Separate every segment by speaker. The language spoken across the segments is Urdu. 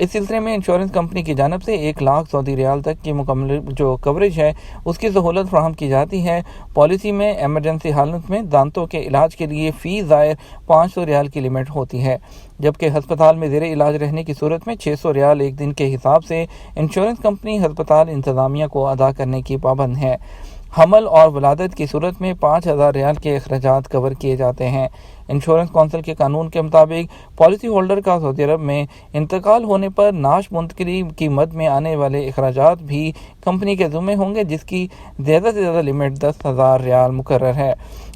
Speaker 1: اس سلسلے میں انشورنس کمپنی کی جانب سے 1 لاکھ سعودی ریال تک کی مکمل جو کوریج ہے اس کی سہولت فراہم کی جاتی ہے۔ پالیسی میں ایمرجنسی حالت میں دانتوں کے علاج کے لیے فی زائر 500 ریال کی لمٹ ہوتی ہے، جبکہ ہسپتال میں زیر علاج رہنے کی صورت میں 600 ریال ایک دن کے حساب سے انشورنس کمپنی ہسپتال انتظامیہ کو ادا کرنے کی پابند ہے۔ حمل اور ولادت کی صورت میں 5000 ریال کے اخراجات کور کیے جاتے ہیں۔ انشورنس کونسل کے قانون کے مطابق پالیسی ہولڈر کا سعودی عرب میں انتقال ہونے پر نعش منتقلی کی مد میں آنے والے اخراجات بھی کمپنی کے ذمہ ہوں گے، جس کی زیادہ سے زیادہ لمٹ 10,000 ریال مقرر ہے۔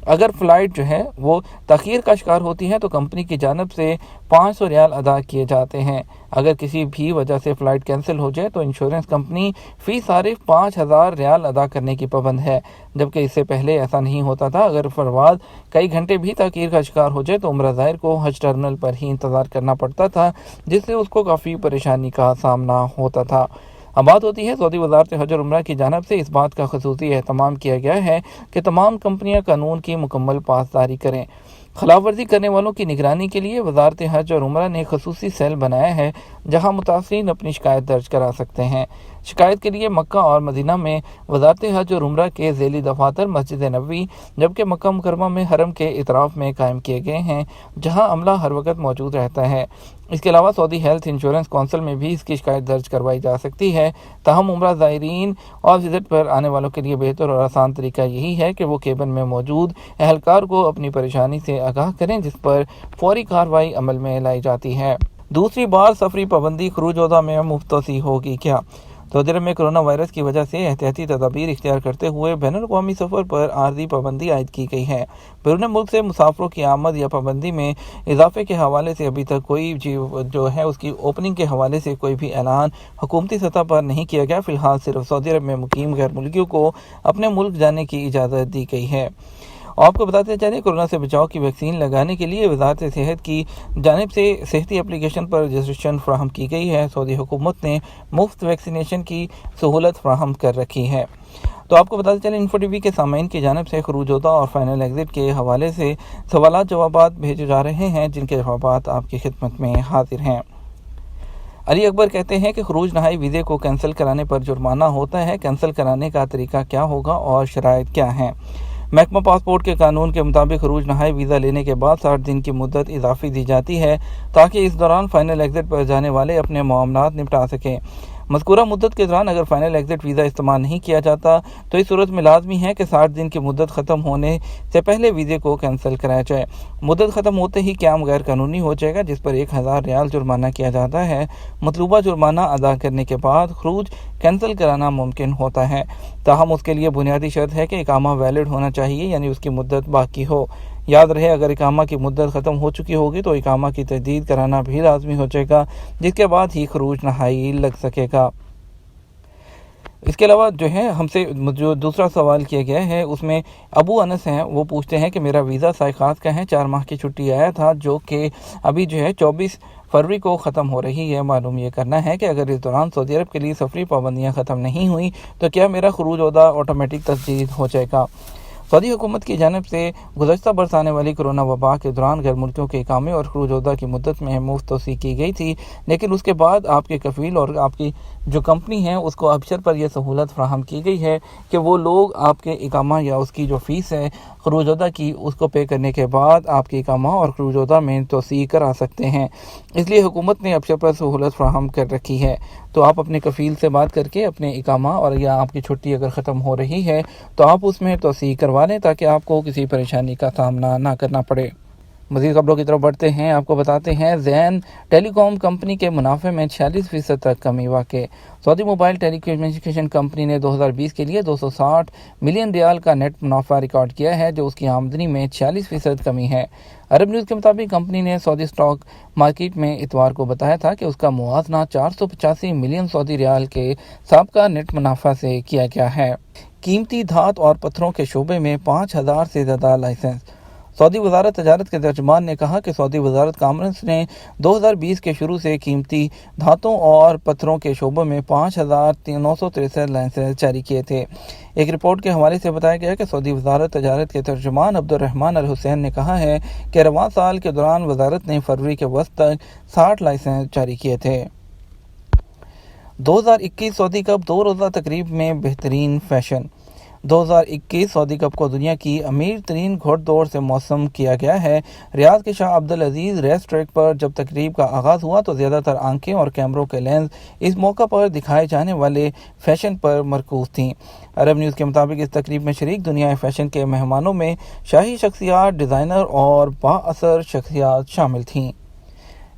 Speaker 1: اگر فلائٹ جو ہے وہ تاخیر کا شکار ہوتی ہے تو کمپنی کی جانب سے 500 ریال ادا کیے جاتے ہیں۔ اگر کسی بھی وجہ سے فلائٹ کینسل ہو جائے تو انشورنس کمپنی فی صارف 5000 ریال ادا کرنے کی پابند ہے، جبکہ اس سے پہلے ایسا نہیں ہوتا تھا۔ اگر پرواز کئی گھنٹے بھی تاخیر کا شکار ہو جائے تو عمرہ زائر کو حج ٹرمینل پر ہی انتظار کرنا پڑتا تھا، جس سے اس کو کافی پریشانی کا سامنا ہوتا تھا۔ اب بات ہوتی ہے سعودی وزارت حج اور عمرہ کی جانب سے اس بات کا خصوصی اہتمام کیا گیا ہے کہ تمام کمپنیاں قانون کی مکمل پاسداری کریں۔ خلاف ورزی کرنے والوں کی نگرانی کے لیے وزارت حج اور عمرہ نے خصوصی سیل بنایا ہے جہاں متاثرین اپنی شکایت درج کرا سکتے ہیں۔ شکایت کے لیے مکہ اور مدینہ میں وزارت حج اور عمرہ کے ذیلی دفاتر مسجد نبوی، جبکہ مکہ مکرمہ میں حرم کے اطراف میں قائم کیے گئے ہیں، جہاں عملہ ہر وقت موجود رہتا ہے۔ اس کے علاوہ سعودی ہیلتھ انشورنس کونسل میں بھی اس کی شکایت درج کروائی جا سکتی ہے۔ تاہم عمرہ زائرین اور وزٹ پر آنے والوں کے لیے بہتر اور آسان طریقہ یہی ہے کہ وہ کیبن میں موجود اہلکار کو اپنی پریشانی سے آگاہ کریں، جس پر فوری کارروائی عمل میں لائی جاتی ہے۔ دوسری بار سفری پابندی خروج عہدہ میں مفت توسیع ہوگی کیا؟ سعودی عرب میں کرونا وائرس کی وجہ سے احتیاطی تدابیر اختیار کرتے ہوئے بین الاقوامی سفر پر عارضی پابندی عائد کی گئی ہے۔ بیرون ملک سے مسافروں کی آمد یا پابندی میں اضافے کے حوالے سے ابھی تک کوئی جو ہے اس کی اوپننگ کے حوالے سے کوئی بھی اعلان حکومتی سطح پر نہیں کیا گیا۔ فی الحال صرف سعودی عرب میں مقیم غیر ملکیوں کو اپنے ملک جانے کی اجازت دی گئی ہے۔ آپ کو بتاتے چلیں کورونا سے بچاؤ کی ویکسین لگانے کے لیے وزارت صحت کی جانب سے صحتی اپلیکیشن پر رجسٹریشن فراہم کی گئی ہے۔ سعودی حکومت نے مفت ویکسینیشن کی سہولت فراہم کر رکھی ہے۔ تو آپ کو بتاتے چلیں انفو ٹی وی کے سامعین کی جانب سے خروج عہدہ اور فائنل ایگزٹ کے حوالے سے سوالات جوابات بھیجے جا رہے ہیں، جن کے جوابات آپ کی خدمت میں حاضر ہیں۔ علی اکبر کہتے ہیں کہ خروج نہائی ویزے کو کینسل کرانے پر جرمانہ ہوتا ہے، کینسل کرانے کا طریقہ کیا ہوگا اور شرائط کیا ہیں؟ محکمہ پاسپورٹ کے قانون کے مطابق خروج نہائی ویزا لینے کے بعد 60 دن کی مدت اضافی دی جاتی ہے تاکہ اس دوران فائنل ایگزٹ پر جانے والے اپنے معاملات نپٹا سکیں۔ مذکورہ مدت کے دوران اگر فائنل ایگزٹ ویزا استعمال نہیں کیا جاتا تو اس صورت میں لازمی ہے کہ 60 دن کی مدت ختم ہونے سے پہلے ویزے کو کینسل کرایا جائے۔ مدت ختم ہوتے ہی قیام غیر قانونی ہو جائے گا، جس پر 1000 ریال جرمانہ کیا جاتا ہے۔ مطلوبہ جرمانہ ادا کرنے کے بعد خروج کینسل کرانا ممکن ہوتا ہے، تاہم اس کے لیے بنیادی شرط ہے کہ اقامہ ویلڈ ہونا چاہیے، یعنی اس کی مدت باقی ہو۔ یاد رہے اگر اقامہ کی مدت ختم ہو چکی ہوگی تو اقامہ کی تجدید کرانا بھی لازمی ہو جائے گا، جس کے بعد ہی خروج نہائی لگ سکے گا۔ اس کے علاوہ جو ہے ہم سے جو دوسرا سوال کیا گیا ہے اس میں ابو انس ہیں، وہ پوچھتے ہیں کہ میرا ویزا سائقات کا ہے، 4 ماہ کی چھٹی آیا تھا جو کہ ابھی جو ہے 24 فروری کو ختم ہو رہی ہے۔ معلوم یہ کرنا ہے کہ اگر اس دوران سعودی عرب کے لیے سفری پابندیاں ختم نہیں ہوئیں تو کیا میرا خروج عہدہ آٹومیٹک تجدید ہو جائے گا؟ سعودی حکومت کی جانب سے گزشتہ برس آنے والی کرونا وبا کے دوران غیر ملکیوں کے اقامے اور خروج عہدہ کی مدت میں مفت توسیع کی گئی تھی، لیکن اس کے بعد آپ کے کفیل اور آپ کی جو کمپنی ہے اس کو ابشر پر یہ سہولت فراہم کی گئی ہے کہ وہ لوگ آپ کے اقامہ یا اس کی جو فیس ہے خروج عہدہ کی اس کو پے کرنے کے بعد آپ کے اقامہ اور خروج عہدہ میں توسیع کرا سکتے ہیں۔ اس لیے حکومت نے ابشر پر سہولت فراہم کر رکھی ہے، تو آپ اپنے کفیل سے بات کر کے اپنے اقامہ اور یا آپ کی چھٹی اگر ختم ہو رہی ہے تو آپ اس میں توسیع کروا لیں تاکہ آپ کو کسی پریشانی کا سامنا نہ کرنا پڑے۔ مزید خبروں کی طرف بڑھتے ہیں، آپ کو بتاتے ہیں زین ٹیلی کام کمپنی کے منافع میں 46% تک کمی واقع۔ سعودی موبائل ٹیلی کمیونیکیشن کمپنی نے 2020 کے لیے 260 ملین ریال کا نیٹ منافع ریکارڈ کیا ہے، جو اس کی آمدنی میں 46% کمی ہے۔ عرب نیوز کے مطابق کمپنی نے سعودی اسٹاک مارکیٹ میں اتوار کو بتایا تھا کہ اس کا موازنہ 485 ملین سعودی ریال کے سابقہ نیٹ منافع سے کیا گیا ہے۔ قیمتی دھات اور پتھروں کے شعبے میں 5000 سے زیادہ لائسنس۔ سعودی وزارت تجارت کے ترجمان نے کہا کہ سعودی وزارت کامرس نے 2020 کے شروع سے قیمتی دھاتوں اور پتھروں کے شعبوں میں 5963 لائسنس جاری کیے تھے۔ ایک رپورٹ کے حوالے سے بتایا گیا کہ سعودی وزارت تجارت کے ترجمان عبدالرحمان الحسین نے کہا ہے کہ رواں سال کے دوران وزارت نے فروری کے وسط تک 60 لائسنس جاری کیے تھے۔ 2021 سعودی کپ 2 روزہ تقریب میں بہترین فیشن۔ 2021 سعودی کپ کو دنیا کی امیر ترین گھوڑ دوڑ سے موسم کیا گیا ہے۔ ریاض کے شاہ عبدالعزیز ریس ٹریک پر جب تقریب کا آغاز ہوا تو زیادہ تر آنکھیں اور کیمروں کے لینز اس موقع پر دکھائے جانے والے فیشن پر مرکوز تھیں۔ عرب نیوز کے مطابق اس تقریب میں شریک دنیا فیشن کے مہمانوں میں شاہی شخصیات، ڈیزائنر اور بااثر شخصیات شامل تھیں۔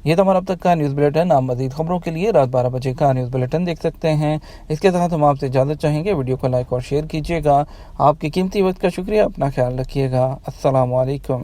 Speaker 1: یہ تھا ہمارا اب تک کا نیوز بلیٹن۔ آپ مزید خبروں کے لیے رات 12 بجے کا نیوز بلیٹن دیکھ سکتے ہیں۔ اس کے ساتھ ہم آپ سے اجازت چاہیں گے، ویڈیو کو لائک اور شیئر کیجیے گا۔ آپ کی قیمتی وقت کا شکریہ، اپنا خیال رکھیے گا۔ السلام علیکم۔